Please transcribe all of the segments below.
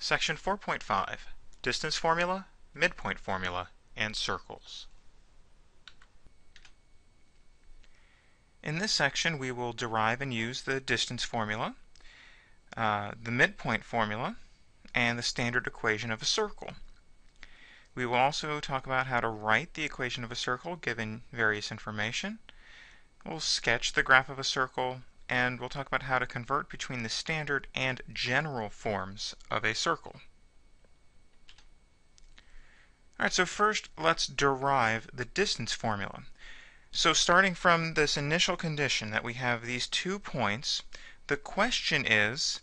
Section 4.5, Distance Formula, Midpoint Formula, and Circles. In this section we will derive and use the distance formula, the midpoint formula, and the standard equation of a circle. We will also talk about how to write the equation of a circle given various information. We'll sketch the graph of a circle, and we'll talk about how to convert between the standard and general forms of a circle. Alright, so first let's derive the distance formula. So starting from this initial condition that we have these 2 points, the question is,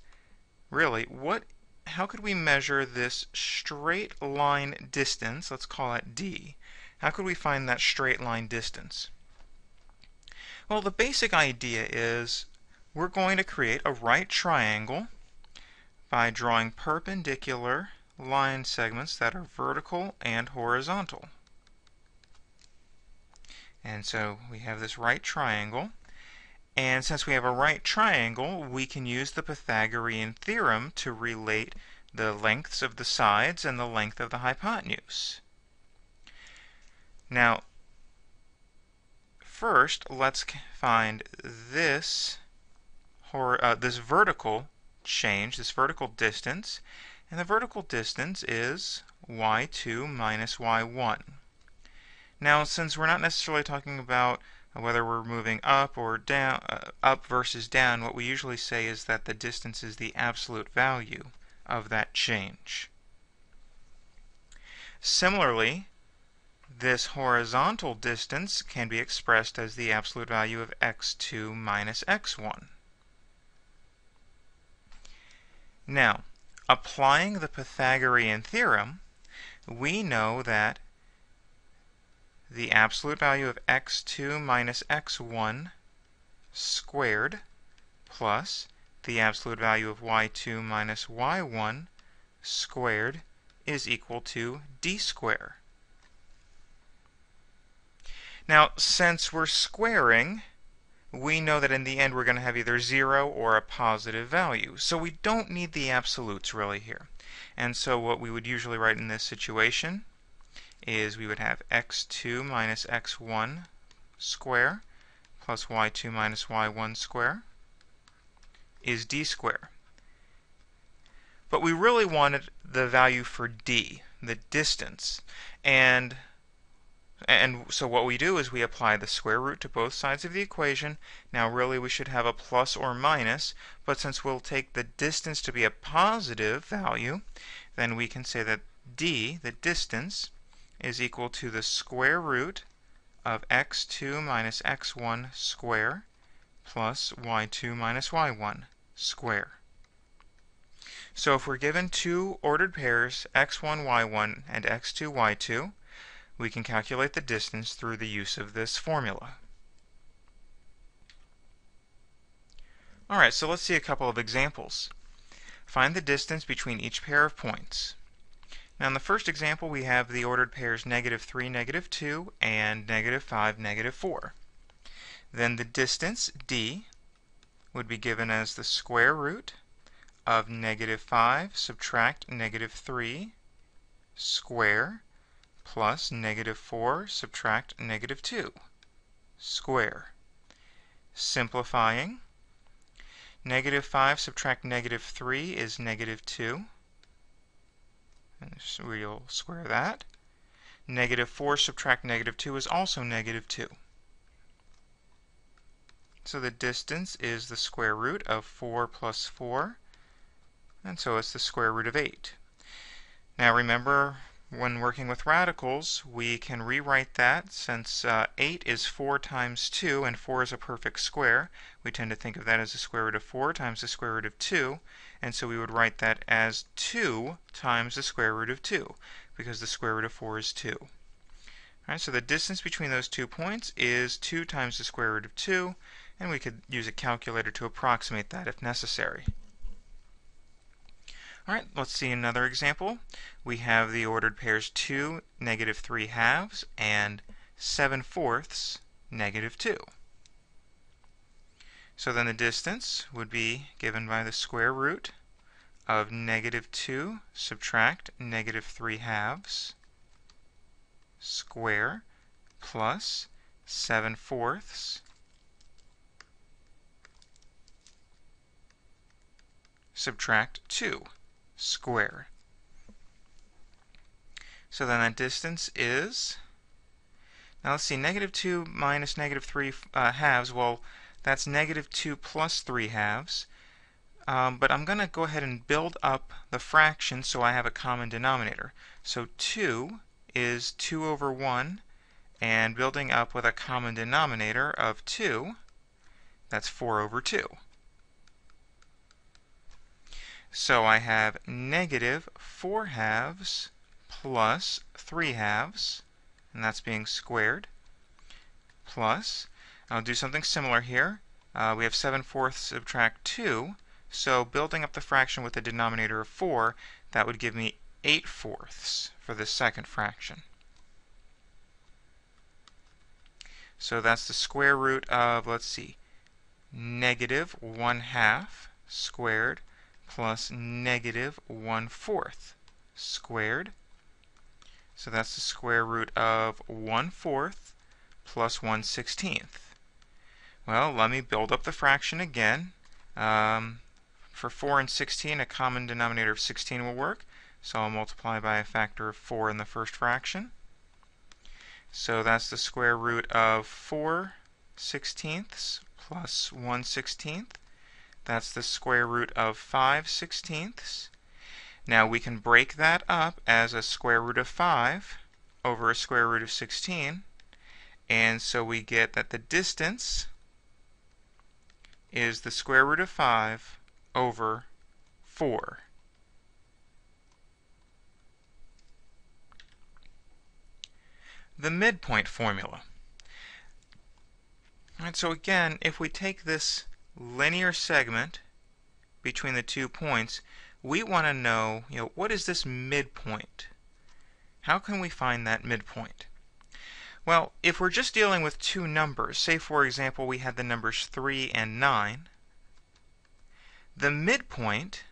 really, how could we measure this straight line distance? Let's call it d. How could we find that straight line distance? Well, the basic idea is we're going to create a right triangle by drawing perpendicular line segments that are vertical and horizontal. And so we have this right triangle, and since we have a right triangle, we can use the Pythagorean theorem to relate the lengths of the sides and the length of the hypotenuse. Now, first, let's find this vertical change, this vertical distance, and the vertical distance is y2 minus y1. Now, since we're not necessarily talking about whether we're moving up or down, up versus down, what we usually say is that the distance is the absolute value of that change. Similarly, this horizontal distance can be expressed as the absolute value of x2 minus x1. Now, applying the Pythagorean theorem, we know that the absolute value of x2 minus x1 squared plus the absolute value of y2 minus y1 squared is equal to d squared. Now, since we're squaring, we know that in the end we're going to have either 0 or a positive value. So we don't need the absolutes really here. And so what we would usually write in this situation is we would have x2 minus x1 square plus y2 minus y1 square is d squared. But we really wanted the value for d, the distance. And so what we do is we apply the square root to both sides of the equation. Now really we should have a plus or minus, but since we'll take the distance to be a positive value, then we can say that d, the distance, is equal to the square root of x2 minus x1 square plus y2 minus y1 square. So if we're given 2 ordered pairs, x1, y1, and x2, y2, we can calculate the distance through the use of this formula. Alright, so let's see a couple of examples. Find the distance between each pair of points. Now in the first example we have the ordered pairs -3, -2, and -5, -4. Then the distance, d, would be given as the square root of -5 subtract -3 square plus -4 subtract -2 square. Simplifying, -5 subtract -3 is -2. So we'll square that. -4 subtract -2 is also -2. So the distance is the square root of 4 plus 4, and so it's the square root of 8. Now remember, when working with radicals, we can rewrite that since 8 is 4 times 2, and 4 is a perfect square. We tend to think of that as the square root of 4 times the square root of 2, and so we would write that as 2 times the square root of 2, because the square root of 4 is 2. Alright, so the distance between those 2 points is 2 times the square root of 2, and we could use a calculator to approximate that if necessary. Alright, let's see another example. We have the ordered pairs 2, -3 halves, and 7/4, -2. So then the distance would be given by the square root of negative 2 subtract negative 3 halves square plus 7/4 subtract 2 square. So then that distance is, now let's see, negative 2 minus negative 3 halves, well, that's negative 2 plus 3 halves. But I'm going to go ahead and build up the fraction so I have a common denominator. So 2 is 2 over 1, and building up with a common denominator of 2, that's 4 over 2. So I have negative 4 halves plus 3 halves, and that's being squared, plus, I'll do something similar here. We have 7/4 subtract 2, so building up the fraction with a denominator of 4, that would give me 8/4 for the second fraction. So that's the square root of, let's see, negative 1/2 squared plus negative 1/4 squared. So that's the square root of 1/4 plus 1/16. Well, let me build up the fraction again. For 4 and 16, a common denominator of 16 will work. So I'll multiply by a factor of 4 in the first fraction. So that's the square root of 4/16 plus 1/16. That's the square root of 5/16. Now we can break that up as a square root of 5 over a square root of 16. And so we get that the distance is the square root of 5 over 4. The midpoint formula. All right, so again, if we take this linear segment between the 2 points, we want to know, what is this midpoint? How can we find that midpoint? Well, if we're just dealing with 2 numbers, say for example we had the numbers 3 and 9, the midpoint,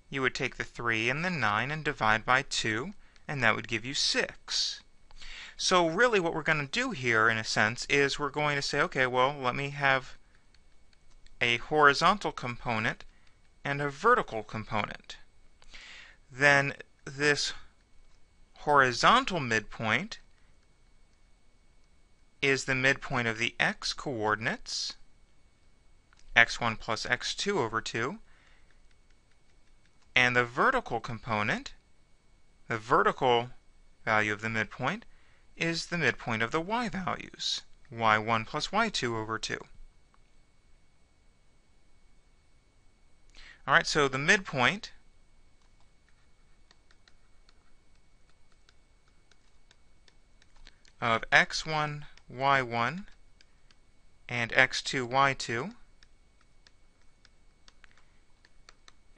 you would take the 3 and the 9 and divide by 2, and that would give you 6. So really what we're going to do here, in a sense, is we're going to say, okay, well, let me have a horizontal component and a vertical component. Then this horizontal midpoint is the midpoint of the x-coordinates, x1 plus x2 over 2, and the vertical component, the vertical value of the midpoint, is the midpoint of the y values, y1 plus y2 over 2. All right, so the midpoint of x1, y1, and x2, y2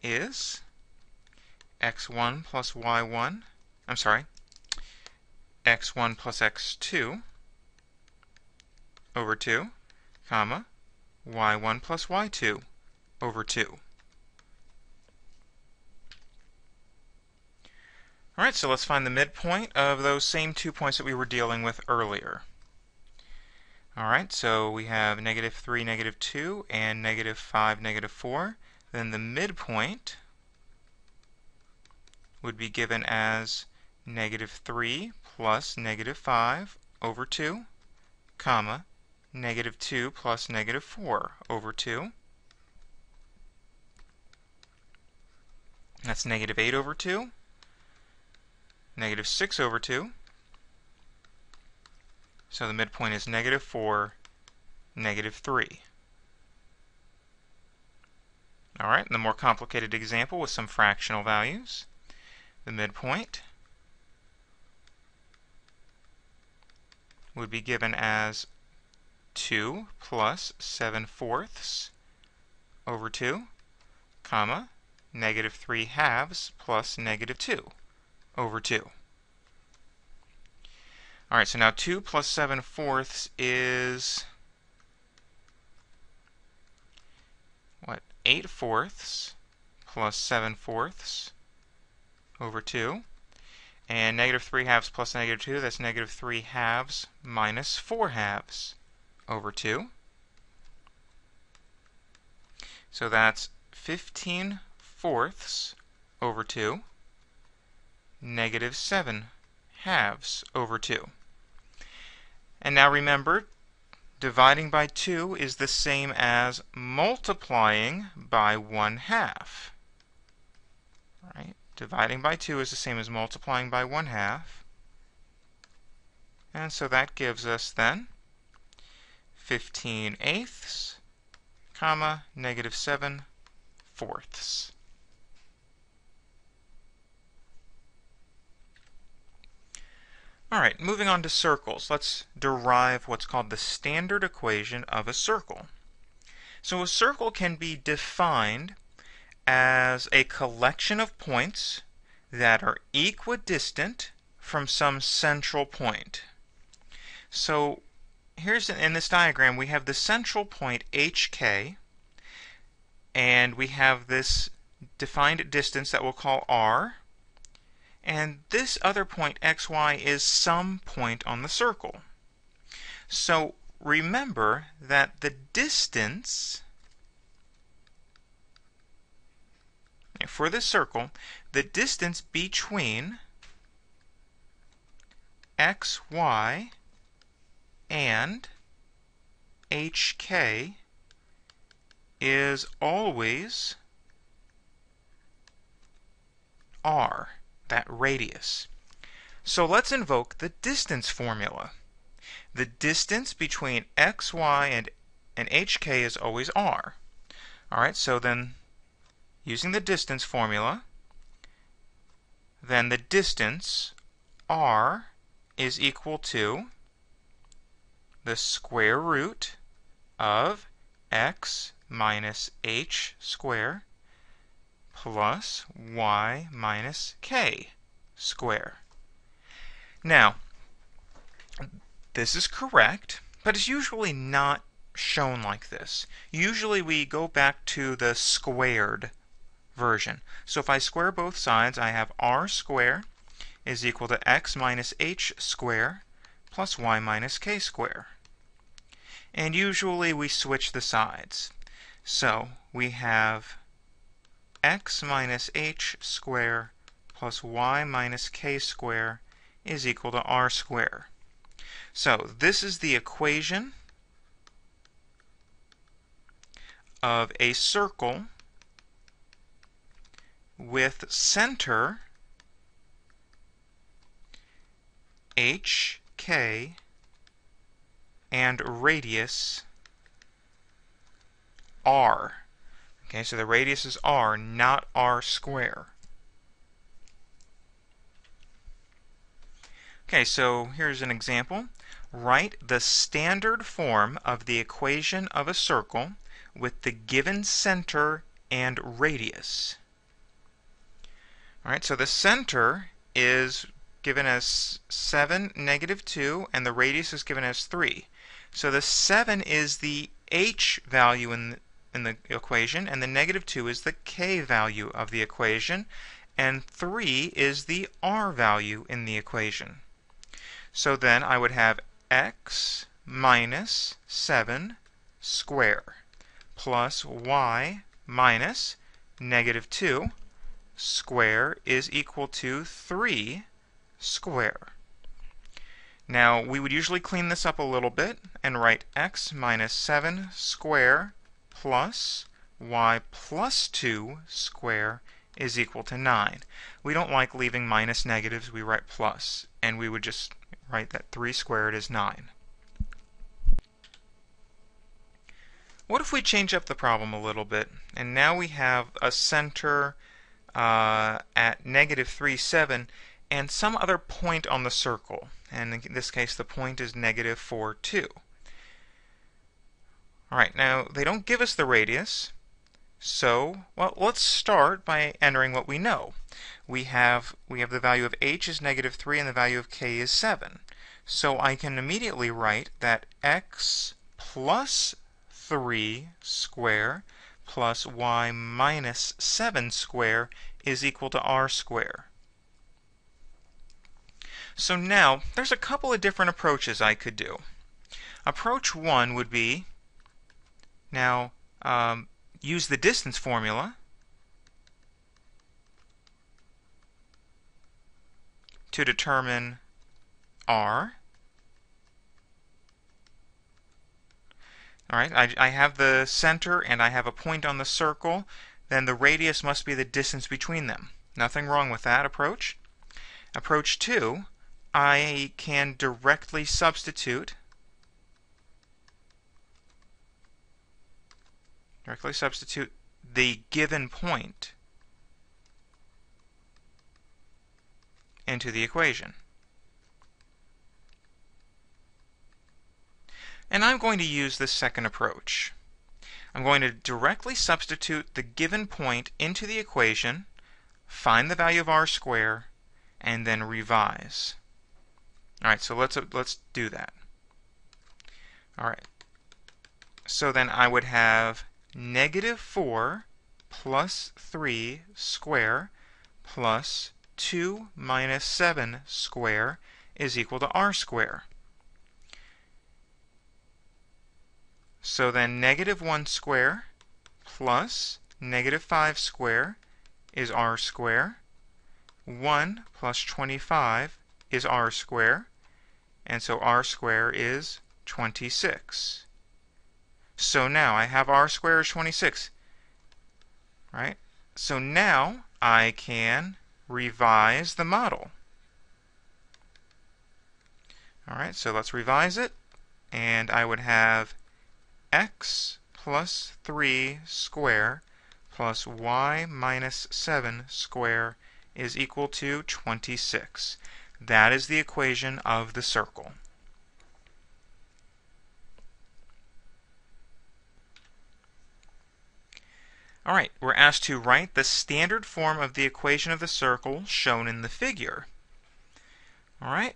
is x1 plus y1, x1 plus x2 over 2, comma, y1 plus y2 over 2. All right, so let's find the midpoint of those same 2 points that we were dealing with earlier. All right, so we have negative 3, negative 2, and negative 5, negative 4. Then the midpoint would be given as negative 3 plus negative 5 over 2, comma, negative 2 plus negative 4 over 2. That's negative 8 over 2. Negative 6 over 2. So the midpoint is negative 4, negative 3. All right, and the more complicated example with some fractional values. The midpoint would be given as 2 plus 7/4 over 2, comma, negative 3 halves plus negative 2 over 2. All right, so now 2 plus 7/4 is 8/4 plus 7/4 over 2. And -3/2 plus -2, that's -3/2 minus 4/2 over 2. So that's 15/4 over 2, -7/2 over 2. And now remember, dividing by 2 is the same as multiplying by 1/2. Right? Dividing by 2 is the same as multiplying by 1/2. And so that gives us then 15/8, comma, -7/4. All right, moving on to circles. Let's derive what's called the standard equation of a circle. So a circle can be defined as a collection of points that are equidistant from some central point. So here's in this diagram we have the central point HK, and we have this defined distance that we'll call R, and this other point xy is some point on the circle. So remember that the distance for this circle, the distance between xy and HK is always R, that radius. So let's invoke the distance formula. The distance between xy and HK is always R. Alright, so then using the distance formula, then the distance R is equal to the square root of x minus h square plus y minus k square. Now, this is correct, but it's usually not shown like this. Usually we go back to the squared version. So if I square both sides, I have r square is equal to x minus h square plus y minus k square. And usually we switch the sides. So we have x minus h square plus y minus k square is equal to r square. So this is the equation of a circle with center HK and radius R. Okay, so the radius is R, not R square. Okay, so here's an example. Write the standard form of the equation of a circle with the given center and radius. Alright, so the center is given as 7, -2, and the radius is given as 3. So the 7 is the h value in the equation, and the -2 is the k value of the equation, and 3 is the r value in the equation. So then I would have x minus 7 square plus y minus -2 square is equal to 3 square. Now we would usually clean this up a little bit and write x minus 7 square plus y plus 2 square is equal to 9. We don't like leaving minus negatives, we write plus, and we would just write that 3 squared is 9. What if we change up the problem a little bit, and now we have a center at -3, 7, and some other point on the circle, and in this case the point is -4, 2. Alright, now they don't give us the radius, so, well, let's start by entering what we know. We have the value of h is -3 and the value of k is 7. So I can immediately write that x plus 3 square plus y minus 7 square is equal to r square. So now, there's a couple of different approaches I could do. Approach 1 would be, now, use the distance formula to determine r. All right, I have the center and I have a point on the circle. Then the radius must be the distance between them. Nothing wrong with that approach. Approach 2, I can directly substitute the given point into the equation. And I'm going to use the second approach. I'm going to directly substitute the given point into the equation, find the value of r square, and then revise. All right, so let's do that. All right. So then I would have negative 4 plus 3 square plus 2 minus 7 square is equal to r square. So then negative 1 square plus negative 5 square is r square. 1 plus 25 is r square. And so r square is 26. So now I have r square is 26. Right? So now I can revise the model. All right, so let's revise it. And I would have x plus 3 square plus y minus 7 square is equal to 26. That is the equation of the circle. All right, we're asked to write the standard form of the equation of the circle shown in the figure. All right,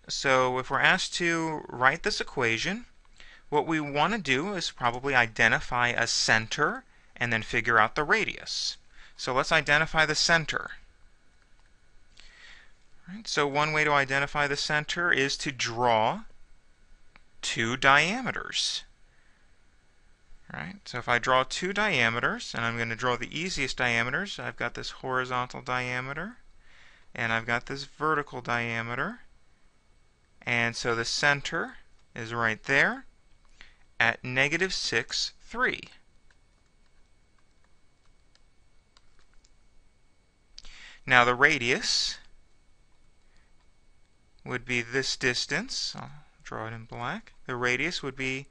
so if we're asked to write this equation, what we want to do is probably identify a center and then figure out the radius. So let's identify the center. All right, so one way to identify the center is to draw two diameters. All right, so if I draw two diameters, and I'm going to draw the easiest diameters, I've got this horizontal diameter, and I've got this vertical diameter, and so the center is right there at negative 6, 3. Now the radius would be this distance. I'll draw it in black. The radius would be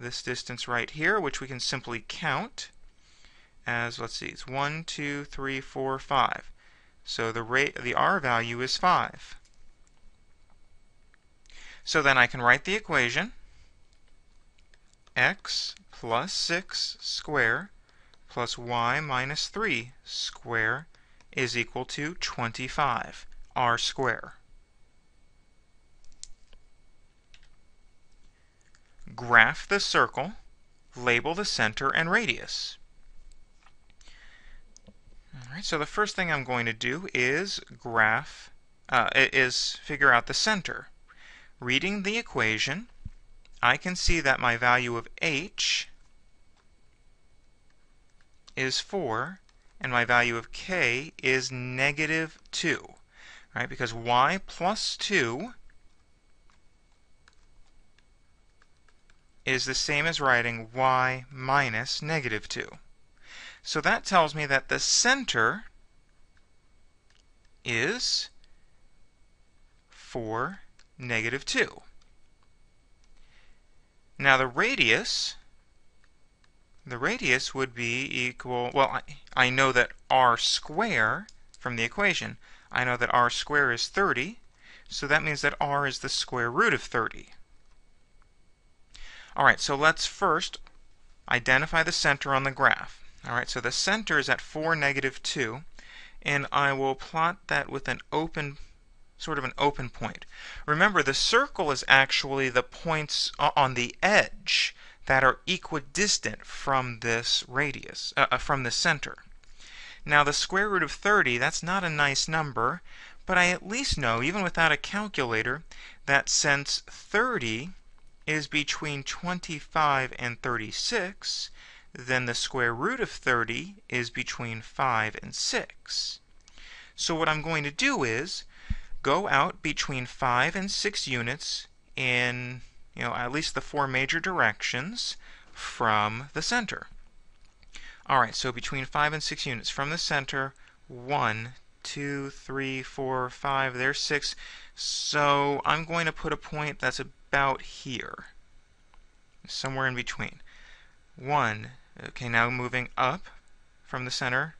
this distance right here, which we can simply count as, let's see, it's 1, 2, 3, 4, 5. So the r value is 5. So then I can write the equation x plus 6 square plus y minus 3 square is equal to 25, r square. Graph the circle, label the center and radius. All right, so the first thing I'm going to do is figure out the center. Reading the equation, I can see that my value of h is 4, and my value of k is negative 2. Right? Because y plus 2 is the same as writing y minus negative 2. So that tells me that the center is 4, negative 2. Now the radius would be equal, well, I know that r square from the equation, I know that r square is 30, so that means that r is the square root of 30. All right, so let's first identify the center on the graph. All right, so the center is at 4, negative 2, and I will plot that with an open, sort of an open point. Remember, the circle is actually the points on the edge that are equidistant from this radius, from the center. Now the square root of 30, that's not a nice number, but I at least know, even without a calculator, that since 30 is between 25 and 36, then the square root of 30 is between 5 and 6. So what I'm going to do is go out between 5 and 6 units in, at least the 4 major directions from the center. Alright, so between 5 and 6 units from the center, 1, 2, 3, 4, 5, there's 6. So I'm going to put a point that's about here, somewhere in between. 1, okay, now moving up from the center,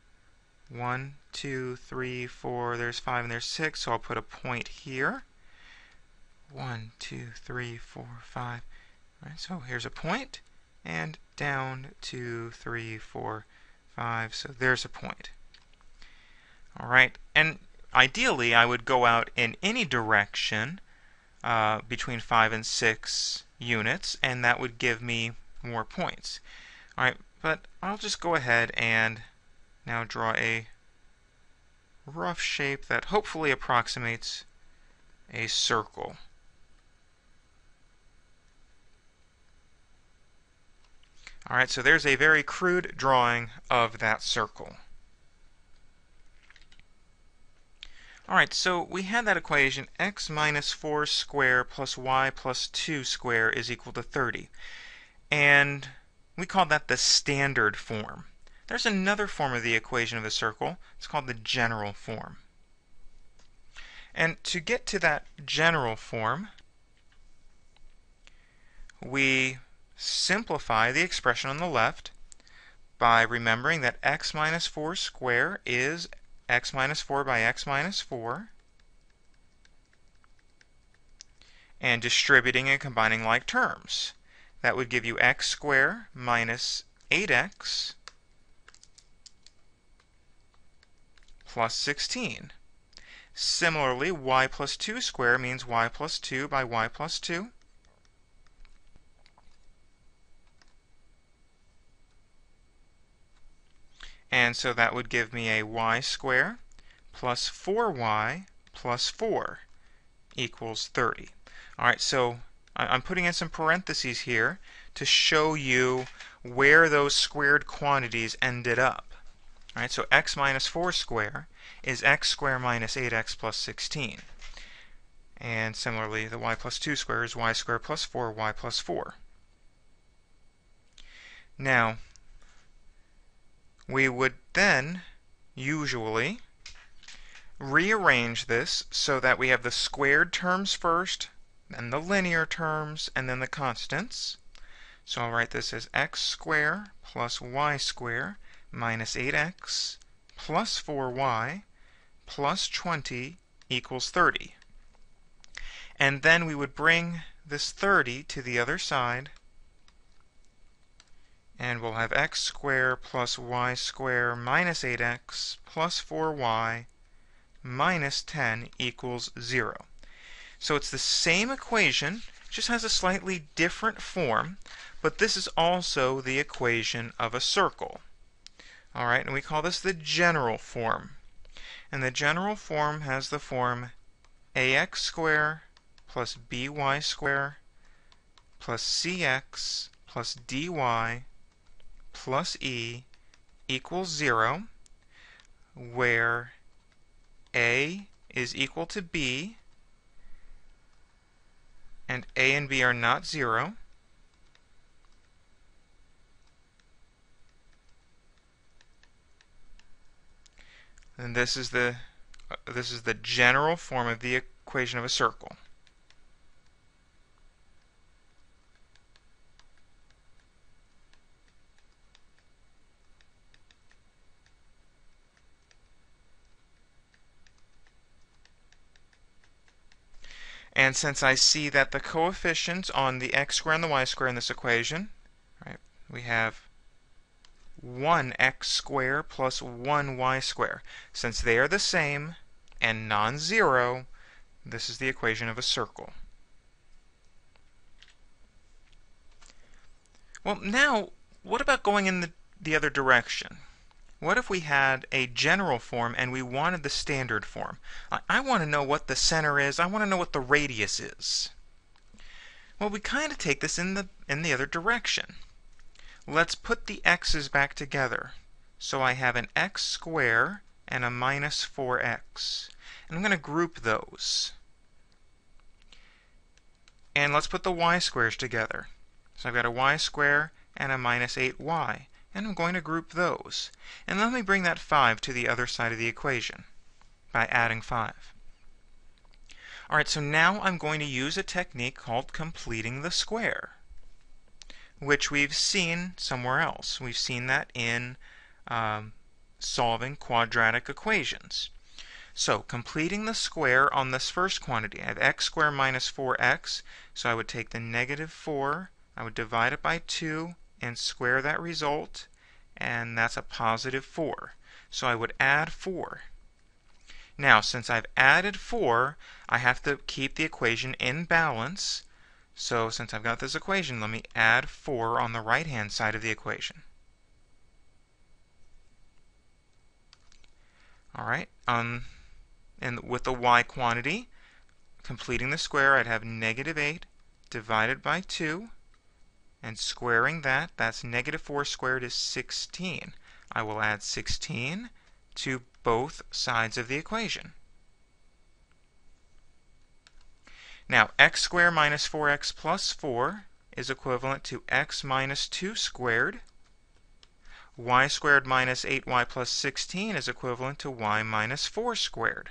1, 2, 3, 4, there's 5 and there's 6, so I'll put a point here. 1, 2, 3, 4, 5. All right, so here's a point, and down 2, 3, 4, 5. So there's a point. All right, and ideally I would go out in any direction between 5 and 6 units, and that would give me more points. All right, but I'll just go ahead and now draw a rough shape that hopefully approximates a circle. Alright, so there's a very crude drawing of that circle. Alright, so we had that equation, x minus 4 square plus y plus 2 square is equal to 30. And we call that the standard form. There's another form of the equation of the circle. It's called the general form. And to get to that general form, we simplify the expression on the left by remembering that x minus 4 square is x minus 4 by x minus 4, and distributing and combining like terms. That would give you x squared minus 8x plus 16. Similarly, y plus 2 squared means y plus 2 by y plus 2. And so that would give me a y squared plus 4y plus 4 equals 30. Alright, so I'm putting in some parentheses here to show you where those squared quantities ended up. Alright, so x minus 4 squared is x squared minus 8x plus 16. And similarly, the y plus 2 squared is y squared plus 4y plus 4. Now, we would then usually rearrange this so that we have the squared terms first, then the linear terms, and then the constants. So I'll write this as x squared plus y squared minus 8x plus 4y plus 20 equals 30. And then we would bring this 30 to the other side, and we'll have x squared plus y squared minus 8x plus 4y minus 10 equals 0. So it's the same equation, just has a slightly different form, but this is also the equation of a circle. Alright, and we call this the general form. And the general form has the form ax squared plus by squared plus cx plus dy plus e equals 0, where a is equal to b, and a and b are not 0, and this is the general form of the equation of a circle. And since I see that the coefficients on the x squared and the y squared in this equation, right, we have 1x squared plus 1y squared. Since they are the same and non-zero, this is the equation of a circle. Well, now, what about going in the other direction? What if we had a general form and we wanted the standard form? I want to know what the center is. I want to know what the radius is. Well, we kind of take this in the other direction. Let's put the x's back together. So I have an x squared and a minus 4x. And I'm going to group those. And let's put the y squares together. So I've got a y squared and a minus 8y. And I'm going to group those. And let me bring that 5 to the other side of the equation by adding 5. Alright, so now I'm going to use a technique called completing the square, which we've seen somewhere else. We've seen that in solving quadratic equations. So, completing the square on this first quantity, I have x squared minus 4x, so I would take the negative 4, I would divide it by 2, and square that result, and that's a positive 4. So I would add 4. Now, since I've added 4, I have to keep the equation in balance. So since I've got this equation, let me add 4 on the right-hand side of the equation. Alright, and with the y quantity, completing the square, I'd have negative 8 divided by 2, and squaring that, that's negative 4 squared is 16. I will add 16 to both sides of the equation. Now, x squared minus 4x plus 4 is equivalent to x minus 2 squared. Y squared minus 8y plus 16 is equivalent to y minus 4 squared.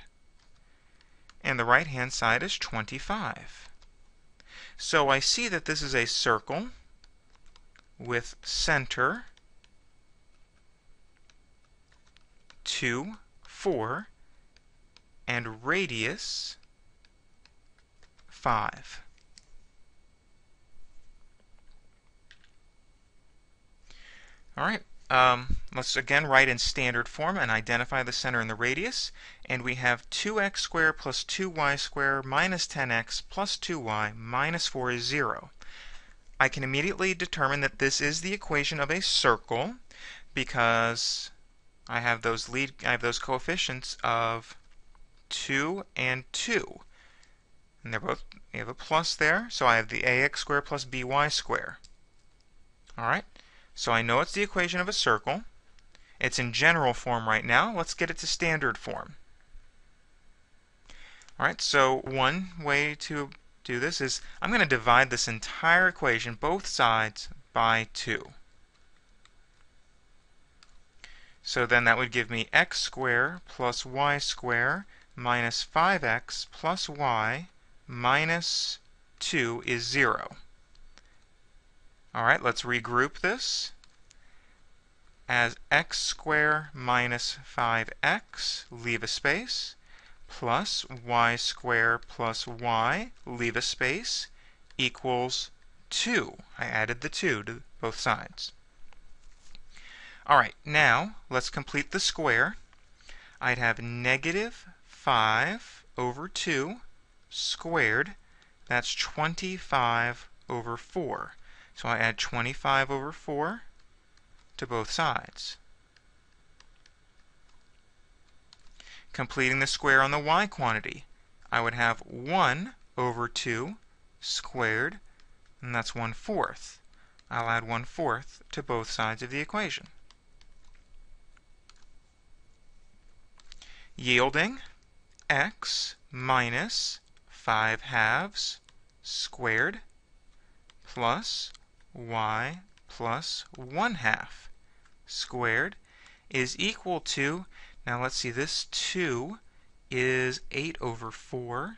And the right-hand side is 25. So I see that this is a circle with center 2, 4, and radius 5. Alright, let's again write in standard form and identify the center and the radius. And we have 2x squared plus 2y squared minus 10x plus 2y minus 4 is 0. I can immediately determine that this is the equation of a circle because I have those coefficients of 2 and 2. And we have a plus there, so I have the ax squared plus by squared. Alright, so I know it's the equation of a circle. It's in general form right now. Let's get it to standard form. Alright, so one way to do this is I'm going to divide this entire equation, both sides, by 2. So then that would give me x squared plus y squared minus 5x plus y minus 2 is 0. Alright, let's regroup this as x squared minus 5x, leave a space, plus y squared plus y, leave a space, equals 2. I added the 2 to both sides. Alright, now let's complete the square. I'd have negative 5 over 2 squared. That's 25 over 4. So I add 25 over 4 to both sides. Completing the square on the y quantity, I would have 1 over 2 squared, and that's 1/4. I'll add 1/4 to both sides of the equation. Yielding x minus 5/2 squared plus y plus 1/2 squared is equal to, now let's see, this 2 is 8 over 4.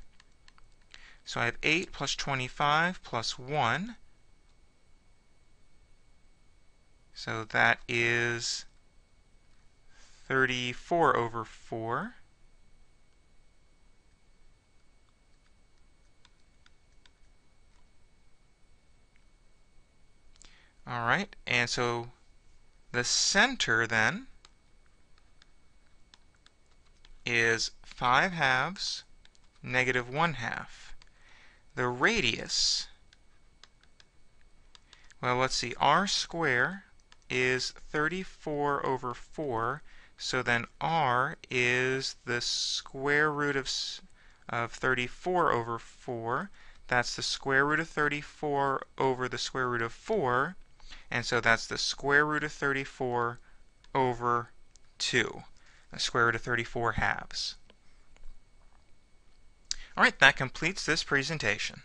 So I have 8 plus 25 plus 1. So that is 34 over 4. Alright, and so the center then is 5/2, negative 1/2. The radius Well, let's see. R squared is 34 over 4. So then R is the square root of 34 over 4. That's the square root of 34 over the square root of 4. And so that's the square root of 34 over 2. The square root of 34 halves. All right, that completes this presentation.